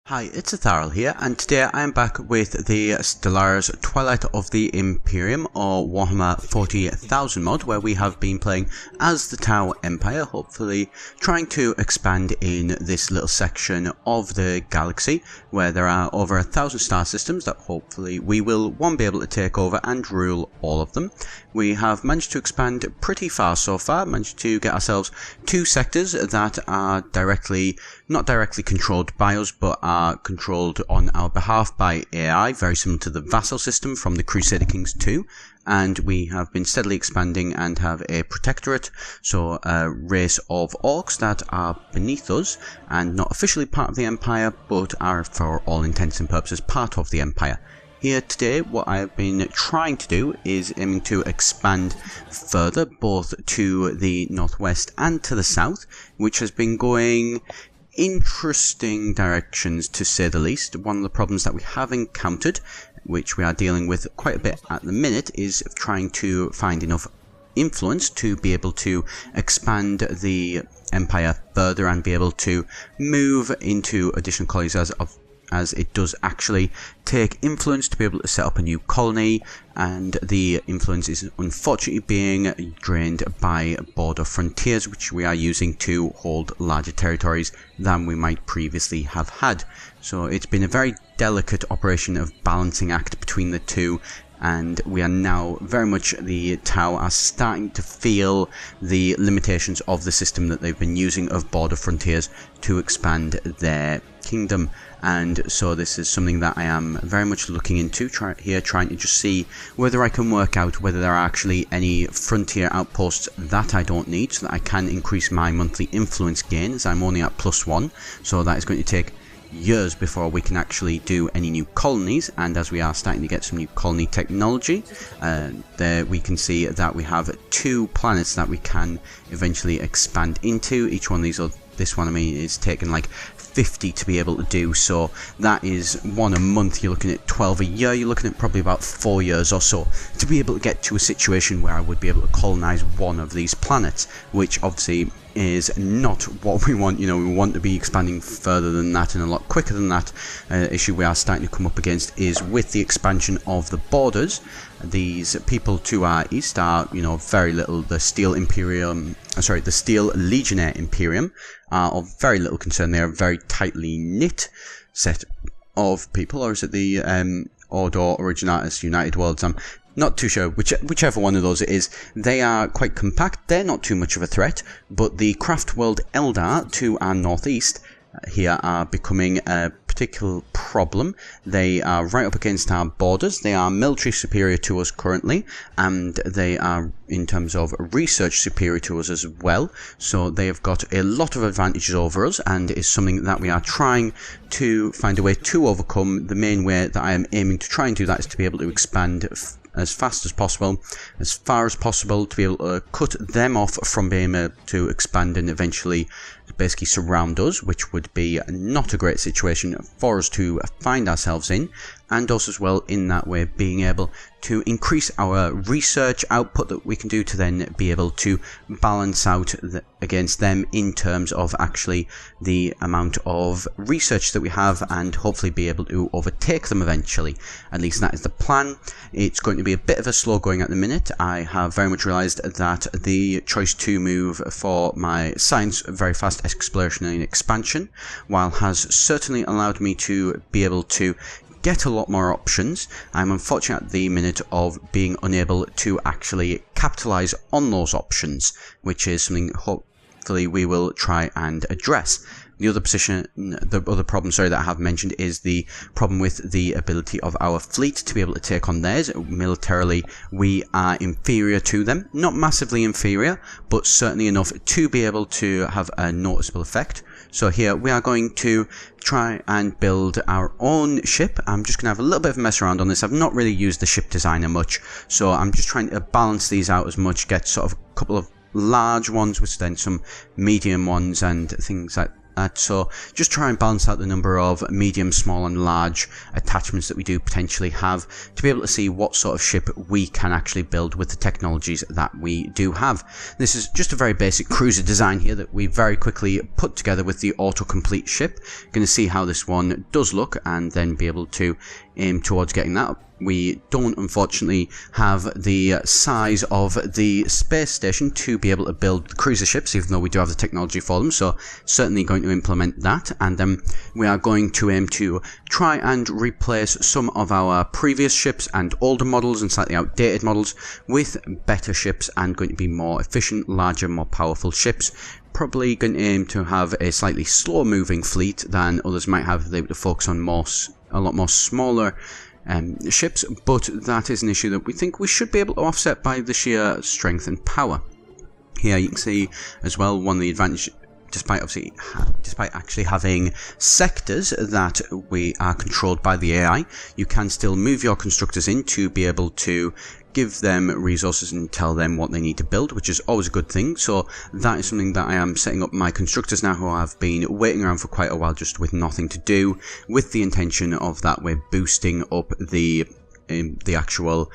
Hi, it's Etharal here, and today I am back with the Stellaris Twilight of the Imperium, or Warhammer 40,000 mod, where we have been playing as the Tau Empire, hopefully trying to expand in this little section of the galaxy, where there are over 1,000 star systems that hopefully we will, be able to take over and rule all of them. We have managed to expand pretty far so far, managed to get ourselves 2 sectors that are not directly controlled by us, but are controlled on our behalf by AI, very similar to the vassal system from the Crusader Kings 2. And we have been steadily expanding and have a protectorate, so a race of orcs that are beneath us and not officially part of the Empire, but are for all intents and purposes part of the Empire. Here today, what I have been trying to do is aiming to expand further, both to the northwest and to the south, which has been going interesting directions to say the least. One of the problems that we have encountered, which we are dealing with quite a bit at the minute, is trying to find enough influence to be able to expand the Empire further and be able to move into additional colonies as it does actually take influence to be able to set up a new colony, and the influence is unfortunately being drained by border frontiers, which we are using to hold larger territories than we might previously have had. So it's been a very delicate operation of balancing act between the two, and we are now very much, the Tau are starting to feel the limitations of the system that they've been using of border frontiers to expand their kingdom. And so this is something that I am very much looking into trying to just see whether I can work out whether there are actually any frontier outposts that I don't need, so that I can increase my monthly influence gain, as I'm only at +1, so that is going to take years before we can actually do any new colonies. And as we are starting to get some new colony technology, there we can see that we have 2 planets that we can eventually expand into. Each one of these, this one I mean, is taking like 50 to be able to do, so that is 1 a month. You're looking at 12 a year. You're looking at probably about 4 years or so to be able to get to a situation where I would be able to colonize one of these planets, which obviously is not what we want. You know, we want to be expanding further than that and a lot quicker than that. Issue we are starting to come up against is with the expansion of the borders. These people to our east are, you know, very little. The Steel Imperium, the Steel Legionnaire Imperium are of very little concern. They are a very tightly knit set of people, or is it the Ordo Originatus United Worlds? I'm not too sure, whichever one of those it is. They are quite compact, they're not too much of a threat, but the Craft World Eldar to our northeast here are becoming a particular problem. They are right up against our borders. They are military superior to us currently, and they are, in terms of research, superior to us as well. So they have got a lot of advantages over us, and is something that we are trying to find a way to overcome. The main way that I am aiming to try and do that is to be able to expand as fast as possible, as far as possible, to be able to cut them off from being able to expand and eventually basically surround us, which would be not a great situation for us to find ourselves in. And also as well, in that way, being able to increase our research output that we can do to then be able to balance out against them in terms of actually the amount of research that we have, and hopefully be able to overtake them eventually. At least that is the plan. It's going to be a bit of a slow going at the minute. I have very much realised that the choice to move for my science, very fast exploration and expansion, while has certainly allowed me to be able to get a lot more options, I'm unfortunate at the minute of being unable to actually capitalise on those options, which is something hopefully we will try and address. The other problem, that I have mentioned is the problem with the ability of our fleet to be able to take on theirs. Militarily, we are inferior to them. Not massively inferior, but certainly enough to be able to have a noticeable effect. So here we are going to try and build our own ship. I'm just going to have a little bit of a mess around on this. I've not really used the ship designer much, so I'm just trying to balance these out as much, get sort of a couple of large ones, which then some medium ones and things like that. So just try and balance out the number of medium, small and large attachments that we do potentially have to be able to see what sort of ship we can actually build with the technologies that we do have. This is just a very basic cruiser design here that we very quickly put together with the autocomplete ship. Going to see how this one does look and then be able to aim towards getting that up. We don't unfortunately have the size of the space station to be able to build cruiser ships, even though we do have the technology for them, so certainly going to implement that. And we are going to aim to try and replace some of our previous ships and older models and slightly outdated models with better ships and going to be more efficient, larger, more powerful ships. Probably going to aim to have a slightly slower moving fleet than others might have. They would focus on a lot more smaller ships, but that is an issue that we think we should be able to offset by the sheer strength and power. Here you can see as well one of the advantages, despite actually having sectors that we are controlled by the AI, you can still move your constructors in to be able to give them resources and tell them what they need to build, which is always a good thing. So that is something that I am setting up my constructors now, who have been waiting around for quite a while just with nothing to do, with the intention of that we're boosting up the actual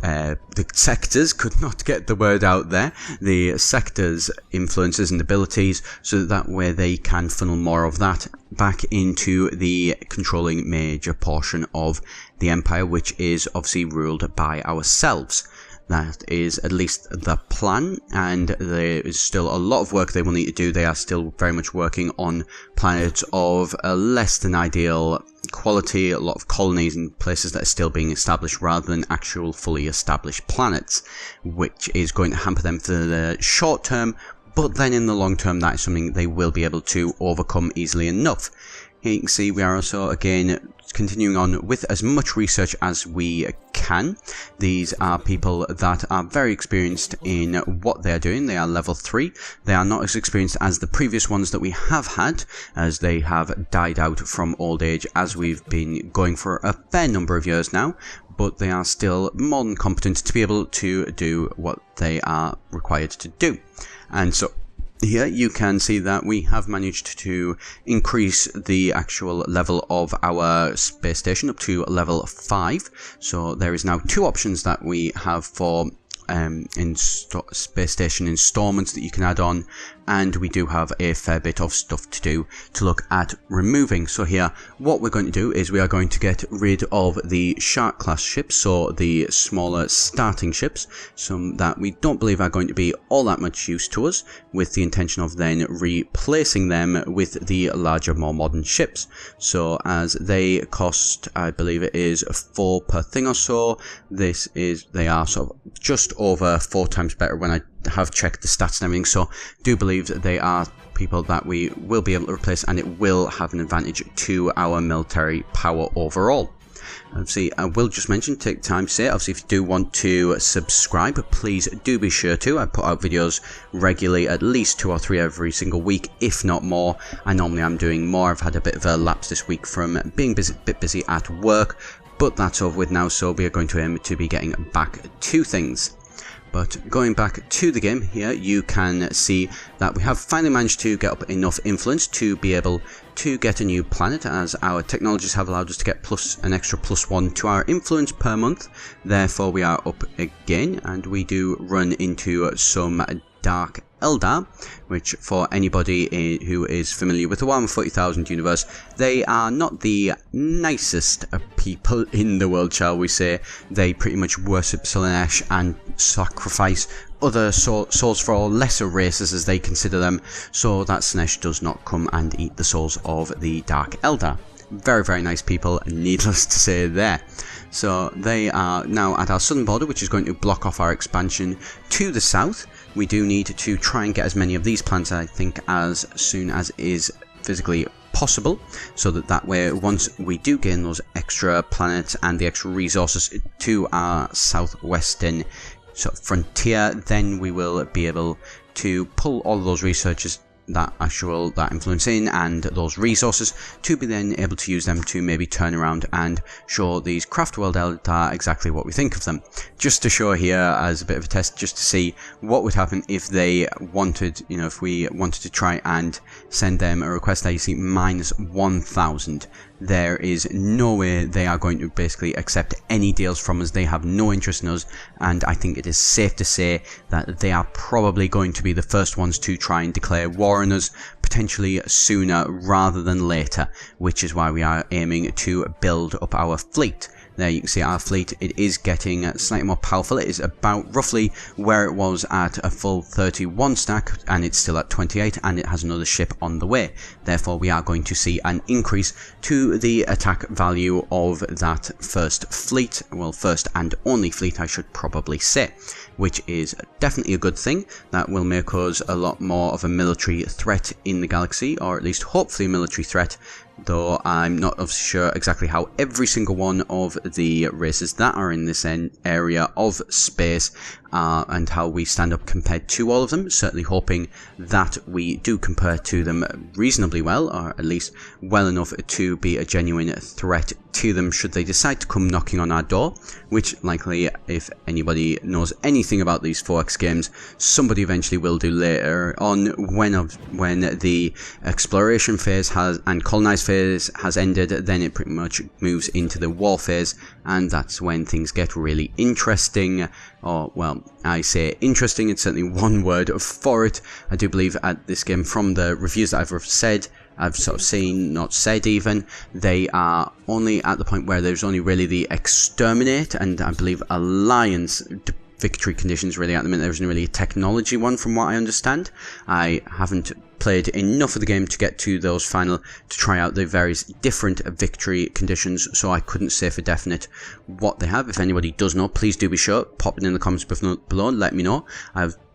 the sectors, could not get the word out there, the sectors' influences and abilities, so that way they can funnel more of that back into the controlling major portion of the Empire, which is obviously ruled by ourselves. That is at least the plan, and there is still a lot of work they will need to do. They are still very much working on planets of a less than ideal quality, a lot of colonies and places that are still being established rather than actual fully established planets, which is going to hamper them for the short term, but then in the long term that is something they will be able to overcome easily enough. Here you can see we are also again continuing on with as much research as we can. These are people that are very experienced in what they are doing. They are level 3. They are not as experienced as the previous ones that we have had, as they have died out from old age as we've been going for a fair number of years now, but they are still more than competent to be able to do what they are required to do. And so here you can see that we have managed to increase the actual level of our space station up to level 5. So there is now 2 options that we have for space station installments that you can add on, and we do have a fair bit of stuff to do to look at removing. So here what we're going to do is we are going to get rid of the Shark class ships, so the smaller starting ships, some that we don't believe are going to be all that much use to us, with the intention of then replacing them with the larger, more modern ships. So as they cost, I believe it is 4 per thing or so, they are sort of just over 4 times better when I have checked the stats and everything, so do believe that they are people that we will be able to replace, and it will have an advantage to our military power overall. Obviously, I will just mention, take time to say, obviously if you do want to subscribe, please do be sure to. I put out videos regularly, at least 2 or 3 every single week, if not more. I normally am doing more. I've had a bit of a lapse this week from being a bit busy at work, but that's over with now, so we are going to aim to be getting back to things. But going back to the game here, you can see that we have finally managed to get up enough influence to be able to get a new planet, as our technologies have allowed us to get an extra +1 to our influence per month. Therefore we are up again, and we do run into some Dark Eldar, which for anybody who is familiar with the Warhammer 40,000 universe, they are not the nicest people in the world, shall we say. They pretty much worship Stellaris and sacrifice other souls for lesser races, as they consider them, so that Slanesh does not come and eat the souls of the Dark Eldar. Very, very nice people, needless to say there. So they are now at our southern border, which is going to block off our expansion to the south. We do need to try and get as many of these plants, I think, as soon as is physically possible, so that way once we do gain those extra planets and the extra resources to our southwestern sort of frontier, then we will be able to pull all of those researchers that influence in and those resources to be then able to use them to maybe turn around and show these craft world Eldar exactly what we think of them. Just to show here as a bit of a test, just to see what would happen if they wanted, if we wanted to try and send them a request that you see -1000. There is no way they are going to basically accept any deals from us. They have no interest in us, and I think it is safe to say that they are probably going to be the first ones to try and declare war on us, potentially sooner rather than later, which is why we are aiming to build up our fleet. There you can see our fleet, it is getting slightly more powerful. It is about roughly where it was at a full 31 stack, and it's still at 28, and it has another ship on the way. Therefore we are going to see an increase to the attack value of that first fleet, well, first and only fleet I should probably say, which is definitely a good thing. That will make us a lot more of a military threat in the galaxy, or at least hopefully a military threat, though I'm not obviously sure exactly how every single one of the races that are in this area of space and how we stand up compared to all of them. Certainly hoping that we do compare to them reasonably well, or at least well enough to be a genuine threat to them should they decide to come knocking on our door, which likely, if anybody knows anything about these 4X games, somebody eventually will do later on when the exploration phase and colonize phase has ended. Then it pretty much moves into the war phase, and that's when things get really interesting. Or, well, I say interesting, it's certainly one word for it. I do believe at this game, from the reviews that I've sort of seen, not said even, they are only at the point where there's only really the exterminate and I believe alliance victory conditions really at the minute. There isn't really a technology one from what I understand. I haven't played enough of the game to get to those final to try out the various different victory conditions, so I couldn't say for definite what they have. If anybody does know, please do be sure, pop it in the comments below and let me know.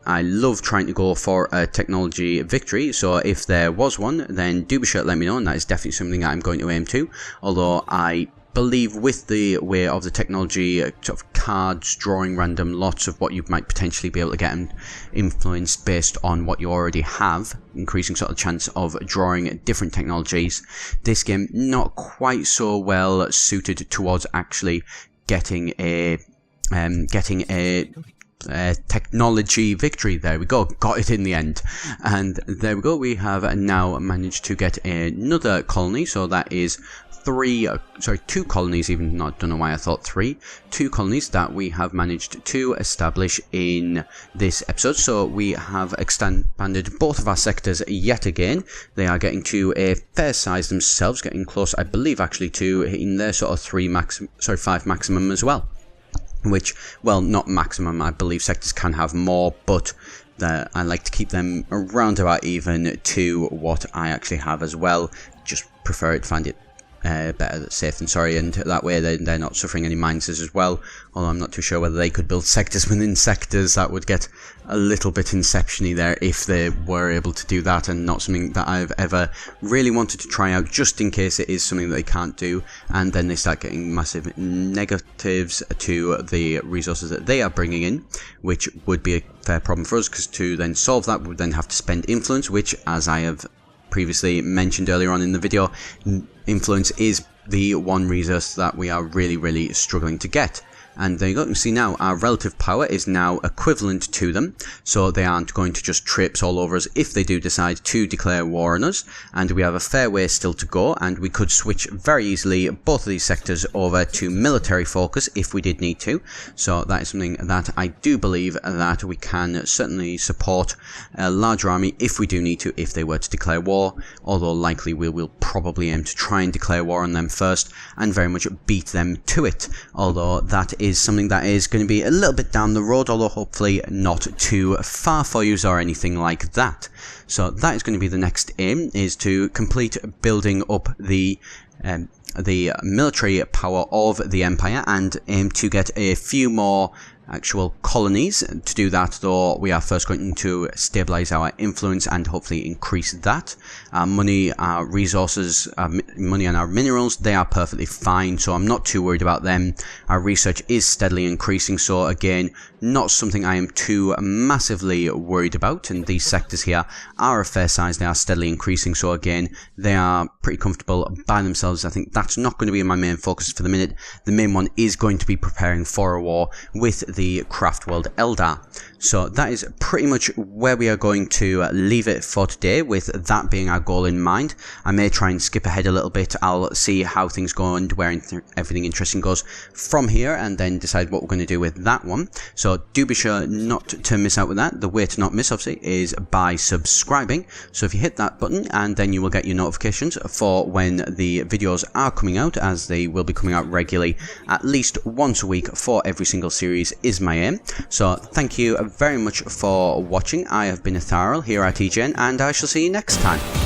I love trying to go for a technology victory, so if there was one, then do be sure to let me know, and that is definitely something that I'm going to aim to. Although I believe with the way of the technology, sort of cards, drawing random lots of what you might potentially be able to get and influence based on what you already have, increasing sort of chance of drawing different technologies. This game not quite so well suited towards actually getting a technology victory. There we go, got it in the end, and there we go. We have now managed to get another colony, so that is two colonies, even not, don't know why I thought three. Two colonies that we have managed to establish in this episode. So we have expanded both of our sectors yet again. They are getting to a fair size themselves, getting close, I believe, actually to hitting their sort of 5 maximum as well. Which, well, not maximum, I believe sectors can have more, but I like to keep them around about even to what I actually have as well. Just prefer it, find it better safe than sorry, and that way they're not suffering any minuses as well. Although I'm not too sure whether they could build sectors within sectors. That would get a little bit inception-y there if they were able to do that, and not something that I've ever really wanted to try out, just in case it is something that they can't do, and then they start getting massive negatives to the resources that they are bringing in, which would be a fair problem for us, because to then solve that we would then have to spend influence, which, as I have previously mentioned earlier on in the video, influence is the one resource that we are really struggling to get. And there you go, you can see now our relative power is now equivalent to them, so they aren't going to just traipse all over us if they do decide to declare war on us, and we have a fair way still to go, and we could switch very easily both of these sectors over to military focus if we did need to. So that is something that I do believe that we can certainly support a larger army if we do need to, if they were to declare war, although likely we will probably aim to try and declare war on them first and very much beat them to it, although that is something that is going to be a little bit down the road, although hopefully not too far for you or anything like that. So that is going to be the next aim, is to complete building up the military power of the Empire and aim to get a few more actual colonies. To do that, though, we are first going to stabilize our influence and hopefully increase that. Our money, our resources, money and our minerals, they are perfectly fine, so I'm not too worried about them. Our research is steadily increasing, so again, not something I am too massively worried about. And these sectors here are a fair size, they are steadily increasing, so again, they are pretty comfortable by themselves. I think that's not going to be my main focus for the minute. The main one is going to be preparing for a war with the craft world Eldar. So that is pretty much where we are going to leave it for today, with that being our goal in mind. I may try and skip ahead a little bit. I'll see how things go and where everything interesting goes from here, and then decide what we're going to do with that one. So do be sure not to miss out with that. The way to not miss, obviously, is by subscribing. So if you hit that button, and then you will get your notifications for when the videos are coming out, as they will be coming out regularly, at least once a week for every single series is my aim. So thank you very much for watching. I have been Etharal here at EGN, and I shall see you next time.